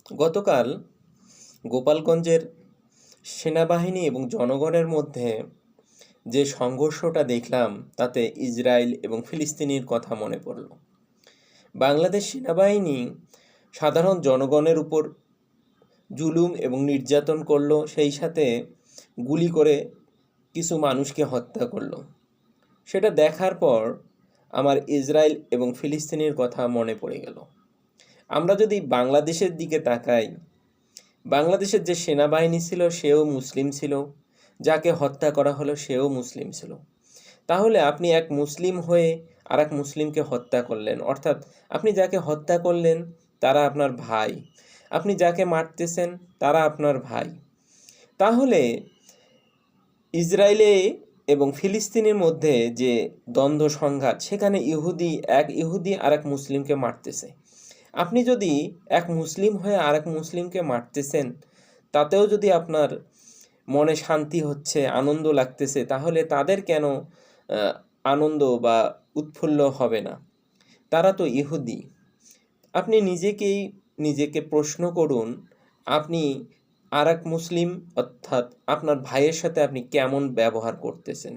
গতকাল গোপালগঞ্জের সেনাবাহিনী এবং জনগণের মধ্যে যে সংঘর্ষটা দেখলাম তাতে ইসরায়েল এবং ফিলিস্তিনির কথা মনে পড়ল। বাংলাদেশ সেনাবাহিনী সাধারণ জনগণের উপর জুলুম এবং নির্যাতন করলো, সেই সাথে গুলি করে কিছু মানুষকে হত্যা করলো। সেটা দেখার পর আমার ইসরায়েল এবং ফিলিস্তিনির কথা মনে পড়ে গেল। আমরা যদি বাংলাদেশের দিকে তাকাই, বাংলাদেশের যে সেনাবাহিনী ছিল সেও মুসলিম ছিল, যাকে হত্যা করা হলো সেও মুসলিম ছিল। তাহলে আপনি এক মুসলিম হয়ে আর এক মুসলিমকে হত্যা করলেন, অর্থাৎ আপনি যাকে হত্যা করলেন তারা আপনার ভাই, আপনি যাকে মারতেছেন তারা আপনার ভাই। তাহলে ইসরায়েলে এবং ফিলিস্তিনের মধ্যে যে দ্বন্দ্ব সংঘাত, সেখানে এক ইহুদি আর এক মুসলিমকে মারতেছে। আপনি যদি এক মুসলিম হয়ে আর এক মুসলিমকে মারতেছেন, তাতেও যদি আপনার মনে শান্তি হচ্ছে, আনন্দ লাগতেছে, তাহলে তাদের কেন আনন্দ বা উৎফুল্ল হবে না? তারা তো ইহুদি। আপনি নিজেকে প্রশ্ন করুন, আপনি আর এক মুসলিম অর্থাৎ আপনার ভাইয়ের সাথে আপনি কেমন ব্যবহার করতেছেন।